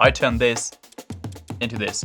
I turned this into this.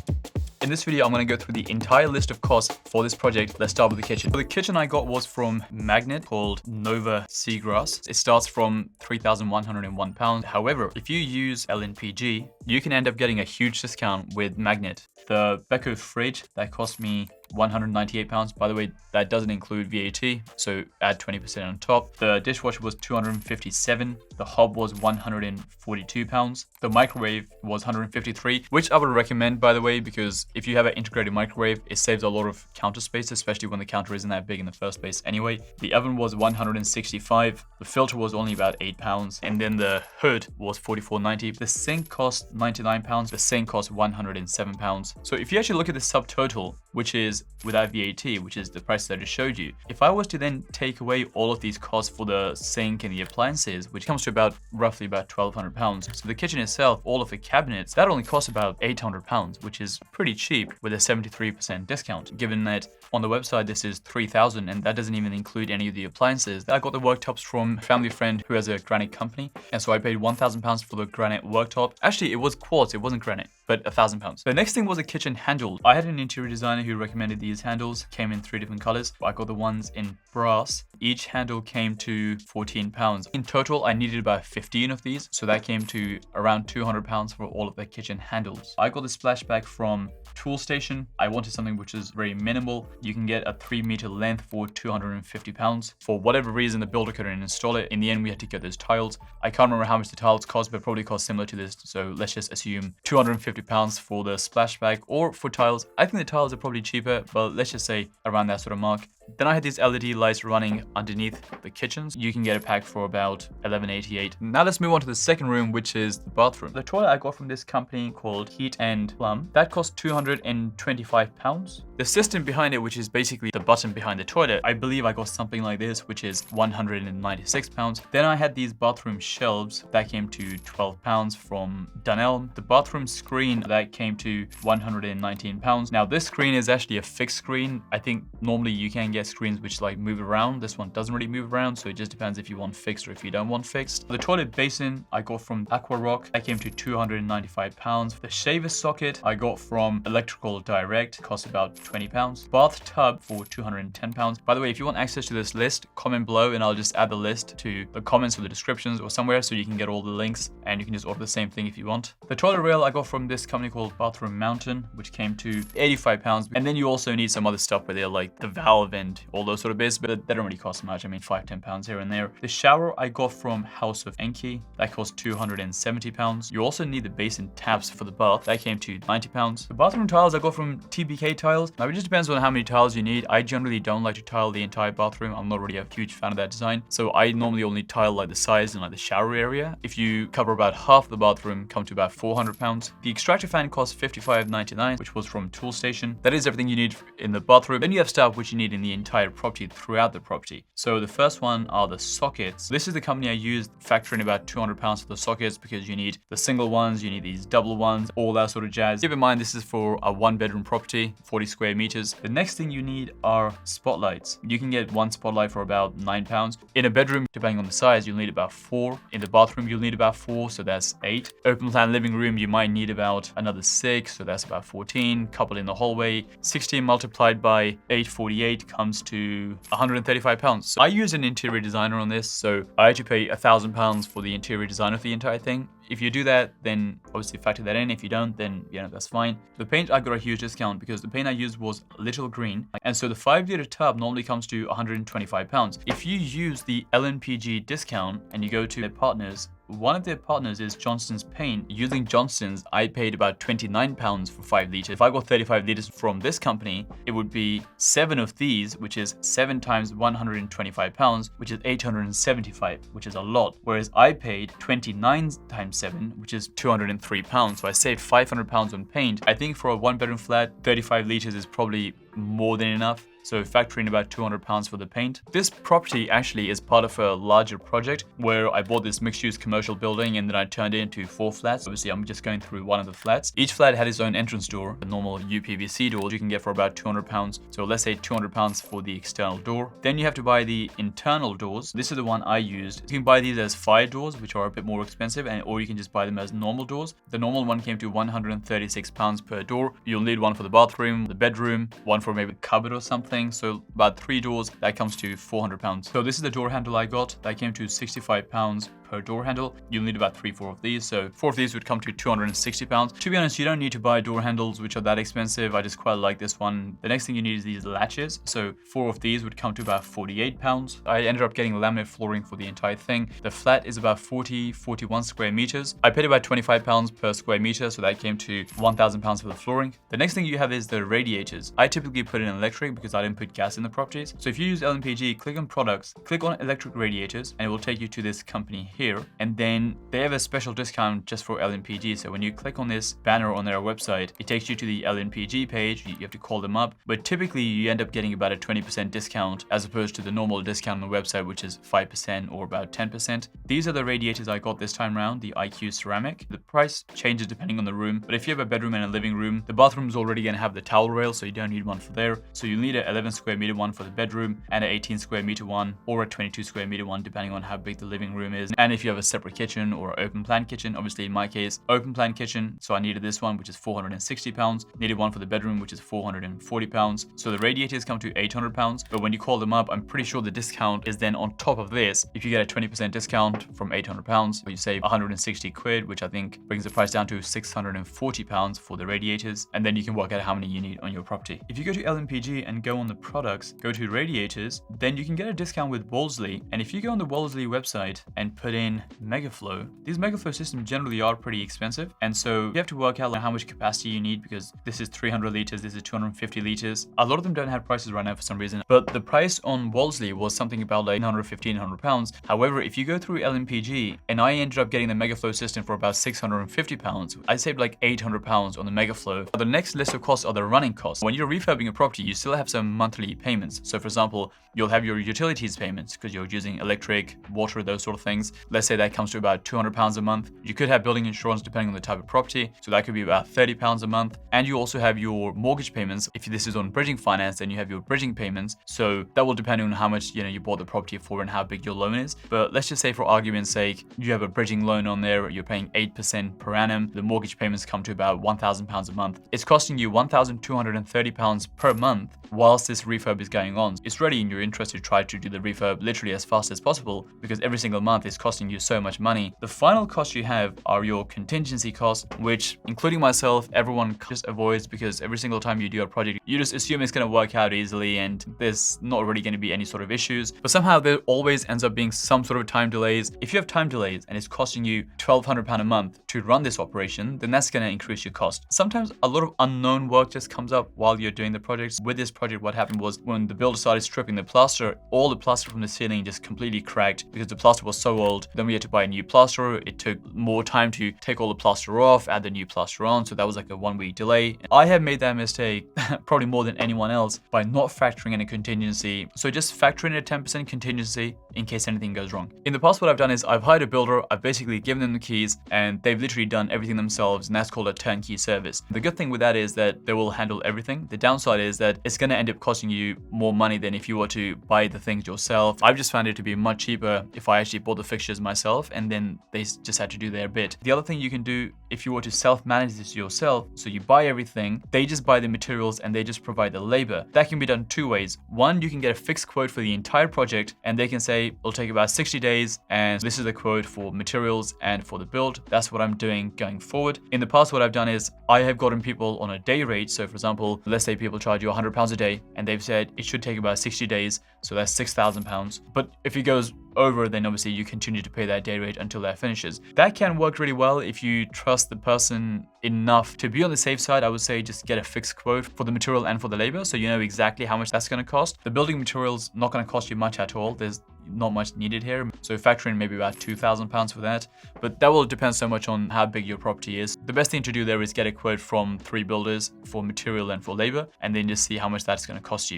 In this video, I'm going to go through the entire list of costs for this project. Let's start with the kitchen. So the kitchen I got was from Magnet called Nova Seagrass. It starts from £3,101. However, if you use LNPG, you can end up getting a huge discount with Magnet. The Beko fridge, that cost me £198. By the way, that doesn't include VAT, so add 20% on top. The dishwasher was £257. The hob was £142. The microwave was £153, which I would recommend, by the way, because if you have an integrated microwave, it saves a lot of counter space, especially when the counter isn't that big in the first place anyway. The oven was £165. The filter was only about £8, and then the hood was £44.90. The sink cost £99. The sink cost £107. So if you actually look at the subtotal, which is without VAT, which is the price that I just showed you, if I was to then take away all of these costs for the sink and the appliances, which comes to roughly about £1,200. So the kitchen itself, all of the cabinets, that only costs about £800, which is pretty cheap with a 73% discount, given that on the website this is £3,000 and that doesn't even include any of the appliances. I got the worktops from a family friend who has a granite company, and so I paid £1,000 for the granite worktop. Actually, it was quartz, it wasn't granite, but £1,000. The next thing was a kitchen handle. I had an interior designer who recommended these handles, came in 3 different colors. I got the ones in brass. Each handle came to £14. In total, I needed about 15 of these, so that came to around £200 for all of the kitchen handles. I got the splashback from Tool Station. I wanted something which is very minimal. You can get a 3-meter length for £250. For whatever reason, the builder couldn't install it. In the end, we had to get those tiles. I can't remember how much the tiles cost, but probably cost similar to this. So let's just assume £250 for the splashback, or for tiles. I think the tiles are probably cheaper, but let's just say around that sort of mark. Then I had these LED lights running underneath the kitchens. You can get a pack for about $11.88. Now let's move on to the second room, which is the bathroom. The toilet I got from this company called Heat and Plum. That cost £225. The system behind it, which is basically the button behind the toilet, I believe I got something like this, which is £196. Then I had these bathroom shelves that came to £12 from Dunelm. The bathroom screen that came to £119. Now this screen is actually a fixed screen. I think normally you can get screens which like move around. This one doesn't really move around, so it just depends if you want fixed or if you don't want fixed. The toilet basin I got from Aqua Rock. That came to £295. The shaver socket I got from Electrical Direct, cost about £20. Bath tub for £210. By the way, if you want access to this list, comment below and I'll just add the list to the comments or the descriptions or somewhere, so you can get all the links and you can just order the same thing if you want. The toilet rail I got from this company called Bathroom Mountain, which came to £85. And then you also need some other stuff where they're like the valve and all those sort of bits, but they don't really cost much. I mean, £5-10 here and there. The shower I got from House of Enki. That cost £270. You also need the basin taps for the bath. That came to £90. The bathroom tiles I got from TBK Tiles. Now it just depends on how many tiles you need. I generally don't like to tile the entire bathroom. I'm not really a huge fan of that design. So I normally only tile like the sides and like the shower area. If you cover about half the bathroom, come to about £400. The extractor fan cost $55.99, which was from Tool Station. That is everything you need in the bathroom. Then you have stuff which you need in the entire property throughout the property. So the first one are the sockets. This is the company I used, factor in about £200 for the sockets, because you need the single ones, you need these double ones, all that sort of jazz. Keep in mind, this is for a 1-bedroom property, 40 square meters. The next thing you need are spotlights. You can get one spotlight for about £9. In a bedroom, depending on the size, you'll need about 4. In the bathroom, you'll need about 4, so that's 8. Open plan living room, you might need about another 6, so that's about 14. Couple in the hallway, 16 multiplied by 848 comes to £135. So I used an interior designer on this, so I had to pay £1,000 for the interior design of the entire thing. If you do that, then obviously factor that in. If you don't, then that's fine. The paint, I got a huge discount because the paint I used was Little Green. And so the 5-litre tub normally comes to £125. If you use the LNPG discount and you go to their partners, one of their partners is Johnston's Paint. Using Johnston's, I paid about £29 for 5 litres. If I got 35 litres from this company, it would be 7 of these, which is 7 times £125, which is £875, which is a lot. Whereas I paid 29 times 7, which is £203. So I saved £500 on paint. I think for a 1-bedroom flat, 35 litres is probably more than enough. So factor in about £200 for the paint. This property actually is part of a larger project where I bought this mixed-use commercial building and then I turned it into 4 flats. Obviously, I'm just going through one of the flats. Each flat had its own entrance door, a normal UPVC door you can get for about £200. So let's say £200 for the external door. Then you have to buy the internal doors. This is the one I used. You can buy these as fire doors, which are a bit more expensive, or you can just buy them as normal doors. The normal one came to £136 per door. You'll need one for the bathroom, the bedroom, one for maybe a cupboard or something. So about 3 doors, that comes to £400. So this is the door handle I got. That came to £65 per door handle. You'll need about 3-4 of these. So 4 of these would come to £260. To be honest, you don't need to buy door handles which are that expensive. I just quite like this one. The next thing you need is these latches. So 4 of these would come to about £48. I ended up getting laminate flooring for the entire thing. The flat is about 41 square meters. I paid about £25 per square meter, so that came to £1,000 for the flooring. The next thing you have is the radiators. I typically put in electric because I didn't put gas in the properties. So if you use LMPG, click on products, click on electric radiators, and it will take you to this company here. And then they have a special discount just for LMPG. So when you click on this banner on their website, it takes you to the LMPG page. You have to call them up, but typically you end up getting about a 20% discount as opposed to the normal discount on the website, which is 5% or about 10%. These are the radiators I got this time around, the IQ ceramic. The price changes depending on the room, but if you have a bedroom and a living room, the bathroom is already going to have the towel rail, so you don't need one for there. So you'll need an 11 square meter one for the bedroom and an 18 square meter one or a 22 square meter one, depending on how big the living room is. And if you have a separate kitchen or open plan kitchen, obviously in my case, open plan kitchen, so I needed this one, which is £460. Needed one for the bedroom, which is £440. So the radiators come to £800, but when you call them up, I'm pretty sure the discount is then on top of this. If you get a 20% discount from £800, you save 160 quid, which I think brings the price down to £640 for the radiators. And then you can work out how many you need on your property. If you go to LMPG and go on the products, go to radiators, then you can get a discount with Wolseley. And if you go on the Wolseley website and put in Megaflow, these Megaflow systems generally are pretty expensive. And so you have to work out how much capacity you need, because this is 300 liters, this is 250 liters. A lot of them don't have prices right now for some reason, but the price on Wolseley was something about like £150-100. However, if you go through LMPG, and I ended up getting the Megaflow system for about £650, I saved like £800 on the Megaflow. The next list of costs are the running costs. When you're refurbing a property, you still have some monthly payments. So for example, you'll have your utilities payments because you're using electric, water, those sort of things. Let's say that comes to about £200 a month. You could have building insurance depending on the type of property. So that could be about £30 a month. And you also have your mortgage payments. If this is on bridging finance, then you have your bridging payments. So that will depend on how much you bought the property for and how big your loan is. But let's just say for argument's sake, you have a bridging loan on there, you're paying 8% per annum. The mortgage payments come to about £1,000 a month. It's costing you £1,230 per month whilst this refurb is going on. It's really in your interest to try to do the refurb literally as fast as possible, because every single month is costing you so much money. The final cost you have are your contingency costs, which, including myself, everyone just avoids, because every single time you do a project, you just assume it's going to work out easily and there's not really going to be any sort of issues. But somehow there always ends up being some sort of time delays. If you have time delays and it's costing you £1,200 a month to run this operation, then that's going to increase your cost. Sometimes a lot of unknown work just comes up while you're doing the projects. With this project, what happened was when the builder started stripping the plaster, all the plaster from the ceiling just completely cracked because the plaster was so old. Then we had to buy a new plaster. It took more time to take all the plaster off, add the new plaster on. So that was like a 1-week delay. I have made that mistake probably more than anyone else by not factoring in a contingency. So just factor in a 10% contingency in case anything goes wrong. In the past, what I've done is I've hired a builder. I've basically given them the keys and they've literally done everything themselves, and that's called a turnkey service. The good thing with that is that they will handle everything. The downside is that it's going to end up costing you more money than if you were to buy the things yourself. I've just found it to be much cheaper if I actually bought the fixtures myself and then they just had to do their bit. The other thing you can do if you were to self-manage this yourself, so you buy everything, they just buy the materials and they just provide the labor. That can be done 2 ways. One, you can get a fixed quote for the entire project and they can say it'll take about 60 days and this is the quote for materials and for the build. That's what I'm doing going forward. In the past, what I've done is I have gotten people on a day rate. So for example, let's say people charge you £100 a day and they've said it should take about 60 days. So that's £6,000. But if it goes over, then obviously you continue to pay that day rate until that finishes. That can work really well if you trust the person enough. To be on the safe side, I would say just get a fixed quote for the material and for the labor, so you know exactly how much that's going to cost. The building materials not going to cost you much at all. There's not much needed here, so factor in maybe about £2,000 for that, but that will depend so much on how big your property is. The best thing to do there is get a quote from 3 builders for material and for labor, and then just see how much that's going to cost you.